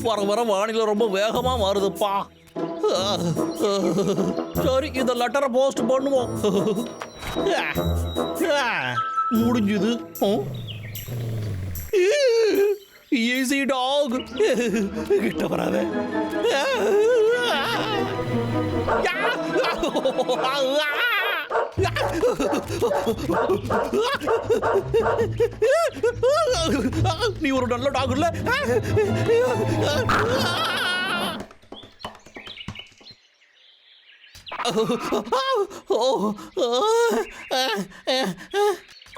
வர வர வானிலை ரொம்ப வேகமா மாறுதுப்பா. சரி, இந்த லெட்டரை போஸ்ட் பண்ணுவோம். முடிஞ்சது. ஈஸி டாக், கிட்ட வராத. நீ ஒரு நல்ல டாக் இல்ல.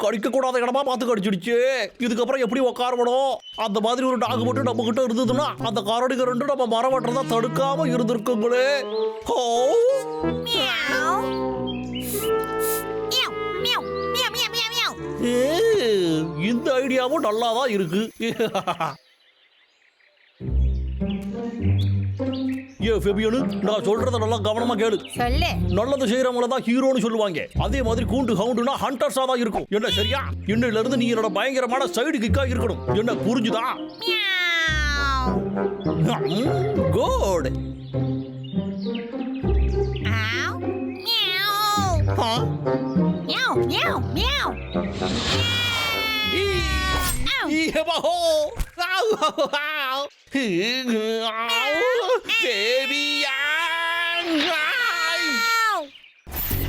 கடிக்க கூடாத இடமா பார்த்து கடிச்சிடுச்சு. இதுக்கப்புறம் எப்படி உட்காரணும்? அந்த மாதிரி ஒரு டாக் மட்டும் நம்ம கிட்ட இருந்ததுன்னா அந்த கரடிங்க ரெண்டும் நம்ம மரம் வெட்டுறதா தடுக்காம இருந்திருக்குங்களே. இந்த ஐடியாவும் நல்லாதான் இருக்கு. நான் சொல்றத நல்லா கவனமா கேளு. நல்லது செய்யறவங்கள தான் ஹீரோன்னு சொல்லுவாங்க. அதே மாதிரி கூண்டு ஹவுண்டுனா ஹண்டர்ஸா தான் இருக்கும். என்ன சரியா? இன்னையில இருந்து நீ என்னோட பயங்கரமான சைடு கிக்கா இருக்கணும். என்ன புரிஞ்சுதா? குட்.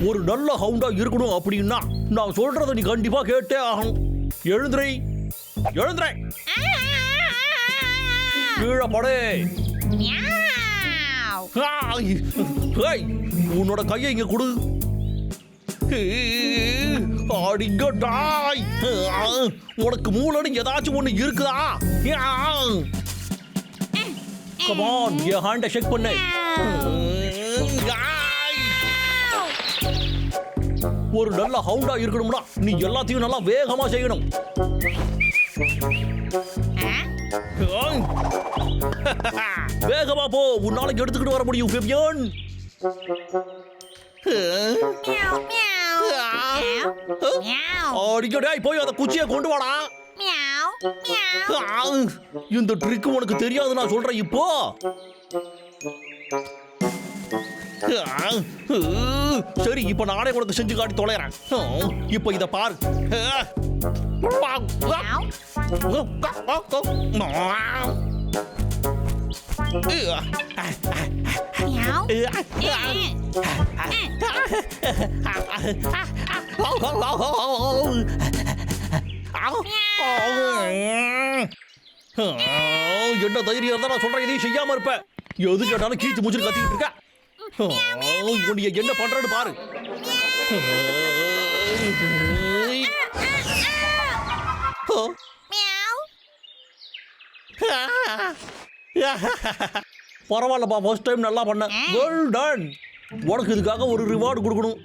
ஒரு நல்ல ஹவுண்டா இருக்கணும் அப்படின்னா நான் சொல்றத நீ கண்டிப்பா கேட்டே ஆகணும். எழுந்திரை, எழுந்திரை, கீழே படே. உன்னோட கையை இங்க கொடு. அடிங்கடாய், உனக்கு மூளைன்னு ஏதாச்சும் ஒண்ணு இருக்குதா? கம் ஆன், என் ஹேண்டை ஷேக் பண்ணு. ஒரு நல்ல ஹவுண்டா இருக்கணும்னா நீ எல்லாத்தையும் நல்லா வேகமா செய்யணும். வேகமா போ, உன்னால எடுத்துக்கிட்டு வர முடியும் ஃபெபியன். அடிக்கடாய், போய் அந்த குச்சியை கொண்டு வாடா. இந்த ட்ரிக் உனக்கு தெரியாது, நான் சொல்றேன் இப்போ. சரி, இப்ப நானே உனக்கு செஞ்சு காட்டி தொலைறேன். இப்ப இத பாரு. என்ன தைரியம் இருந்தா நான் சொல்றேன் இதையும் செய்யாம இருப்ப. எது கேட்டாலும் கீச்சு மூச்சு கத்திக்கிட்டு இருக்க. என்ன பண்றன்னு பாரு. பரவாயில்லப்பா, ஃபர்ஸ்ட் டைம் நல்லா பண்ண. Well done. உனக்கு இதுக்காக ஒரு ரிவார்டு கொடுக்கணும்.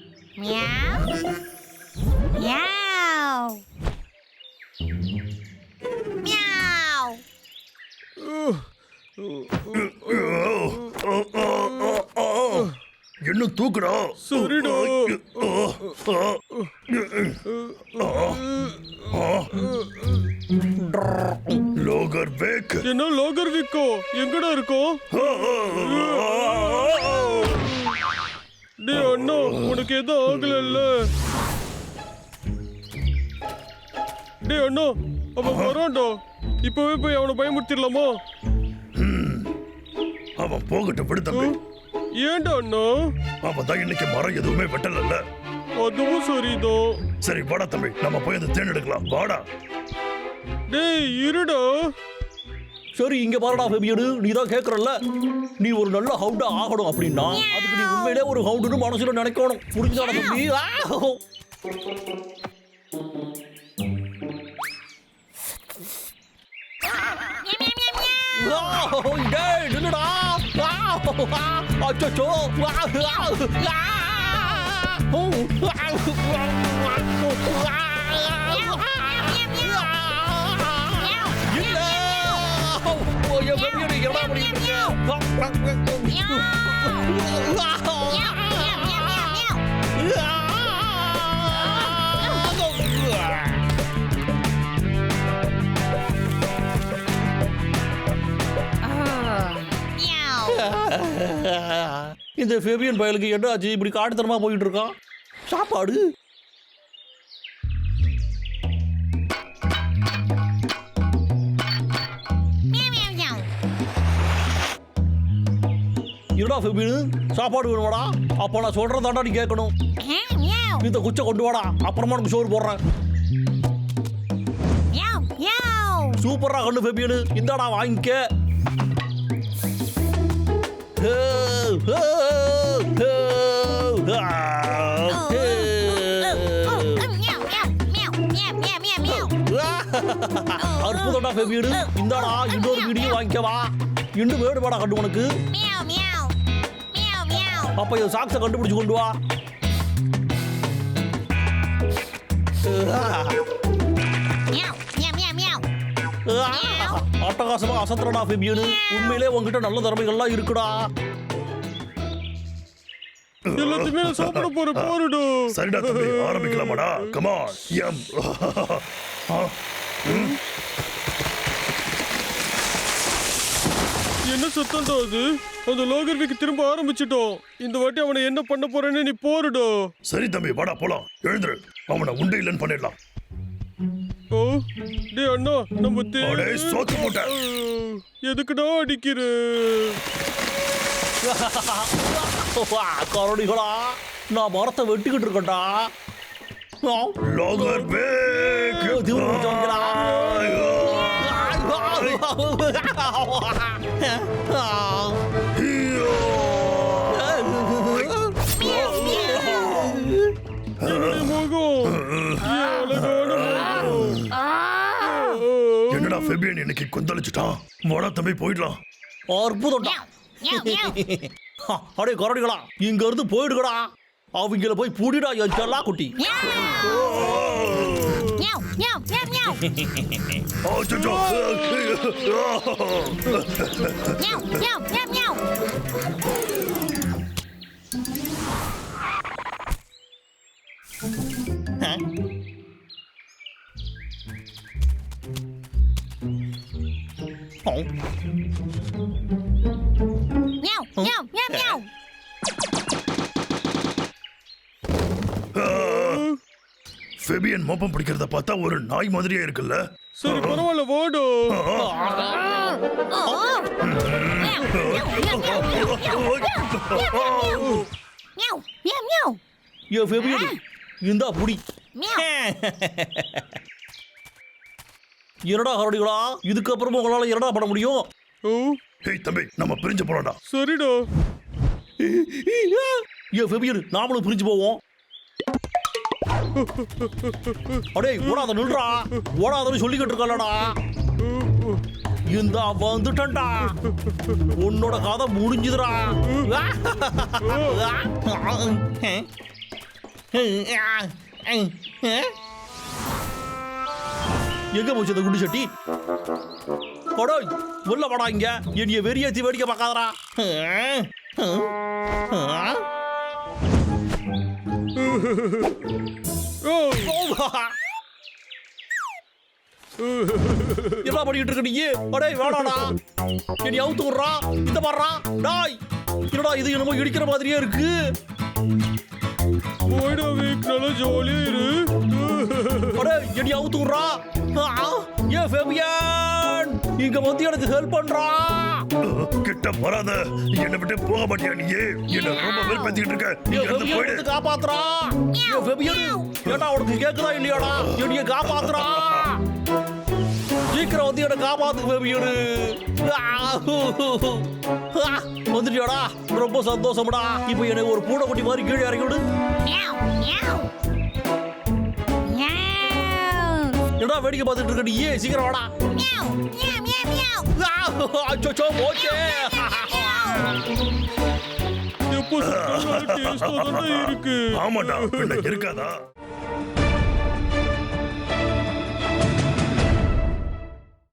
என்ன தூக்குடா. சரிடா. லோகர் வேக். என்ன லோகர் விக்கோ? எங்கடா இருக்கோம்? டேய் அண்ணா, உனக்கு எதுவும் ஆகல? டேய் அண்ணா, அவன் வரான்டா. இப்பவே போய் அவனை பயமுறுத்திடலாமா? அவன் போகட்டும், விடு தம்பி. ஏன்டா அண்ணா? அவன் தான் இன்னைக்கு மரம் எதுவுமே வெட்டல. அதுவும் சரிதான். சரி வாடா தம்பி, நம்ம போய் அந்த தேன் எடுக்கலாம். வாடா. டேய் இருடா. சரி, இங்க பாருடா ஃபெபியன், நீ தான் கேக்குறல்ல, நீ ஒரு நல்ல ஹவுண்டா ஆகணும் அப்படின்னா அதுக்கு நீ உண்மையிலே ஒரு ஹவுண்டுன்னு மனசுல நினைக்கணும். புரிஞ்சுதாடா தம்பி? என்னடா அச்சோ. இந்த ஃபேபியன் பயலுக்கு என்ன ஆச்சு இப்படி காட்டுத்தனமா போயிட்டு இருக்கான்? சாப்பாடு என்னடா ஃபேபியன், சாப்பாடு வேணுமாடா? அப்ப நான் சொல்றதாண்டா நீ கேட்கணும். இந்த குச்சை கொண்டு வாடா, அப்புறமா உனக்கு சோறு போடுறேன். சூப்பரா கண்ணு ஃபேபியன், இந்தாடா வாங்கிக்க. அற்புதம்டா ஃபேபியன், இந்தாடா இன்னொரு வீடியோ வாங்கிக்கவா. இன்னும் வேணுமாடா கண்டு உனக்கு? அப்ப இந்த சாக்ஸை கண்டுபிடிச்சு கொண்டு வா. அட்டகாசமா அசத்துறடா ஃபேபியன், உண்மையிலே உங்ககிட்ட நல்ல திறமைகள்லாம் இருக்குடா. எல்லாத்தையுமே நான் சாப்பிட போறடு. சரிடா தம்பி, ஆரம்பிக்கலாமாடா? கமான். எம் என்ன சத்தம்டா அது? அந்த லோகர்விக்கு திரும்ப ஆரம்பிச்சிட்டோம். இந்த வாட்டி அவனை என்ன பண்ண போறேன்னு நீ போருடோ. சரி தம்பி, வாடா போலாம். எழுந்துரு, அவனை உண்டு இல்லைன்னு பண்ணிடலாம். ஓ டேய் அண்ணா, நம்ம அடே சோத்து போட்ட. எதுக்குடா அடிக்கிற? கரடிகளா, நான் மரத்தை வெட்டிக்கிட்டு இருக்கேன்டா. லோகர்விக் என்னடா ஃபேபியன் இன்னைக்கு கொந்தளிச்சுட்டான். வாடா தம்பி போயிடலாம். அற்புதம்டா. அடே கரடிகளா, இங்க இருந்து போயிடுகடா. அவங்கள போய் பூடிடா என் செல்லா குட்டி. ஃபேபியன் மோப்பம் பிடிக்கிறத பார்த்தா ஒரு நாய் மாதிரியே இருக்குல்ல. சரி பரவாயில்ல, வாடோ. ஏ ஃபேபியன், இந்தா புடி. என்னடா கரடிகளா, இதுக்கப்புறமா உங்களால என்னடா பண்ண முடியும்? ஏய் தம்பி, நம்ம பிரிஞ்சு போலாம்டா. சரிடா. ஏ ஃபேபியன், நாமளும் பிரிஞ்சு போவோம். அடே ஓடாத, நில்றா. ஓடாதன்னு சொல்லிக்கிட்டு இருக்கலடா. இந்த வந்துட்டா, உன்னோட கதை முடிஞ்சுதுடா. எங்க போச்சு அந்த குண்டு சட்டி? அடே உள்ள வாடா, இங்க என்னைய வெறியேத்தி வேடிக்கை பார்க்காதடா. என்ன பண்ணிட்டு இருக்க நீ? அடே வேடாடா, என்னை அவுத்து விடுறா. இந்த பாடுறா டாய். என்னடா இது, என்னமோ இடிக்கிற மாதிரியே இருக்கு. போய்டா வீக், நல்லா ஜாலியா இரு. அடே என்னை அவுத்து விடுறா. ஏ ஃபேபியன், இங்க வந்து எனக்கு ஹெல்ப் பண்றா. கிட்ட வராத, என்னை விட்டு போக மாட்டியா நீ? என்ன ரொம்ப வெறுப்பேத்திட்டு இருக்க. ஏ ஃபேபியன், காப்பாத்துறா. ஏ ஃபேபியன், ஏடா உனக்கு கேக்குதா இல்லையாடா? என்னைய காப்பாத்துறா. சீக்கிரம் வந்து என்ன காப்பாத்து ஃபேபியன். வந்துட்டியாடா, ரொம்ப சந்தோஷம்டா. இப்போ எனக்கு ஒரு பூனைக்குட்டி மாதிரி கீழே இறக்கி விடு. என்னடா வேடிக்கை பார்த்துட்டு இருக்க நீ? சீக்கிரம் வாடா. அச்சோ போச்சே. எப்போ டேஸ்டா தானே இருக்கு. ஆமாடா, இருக்காதா?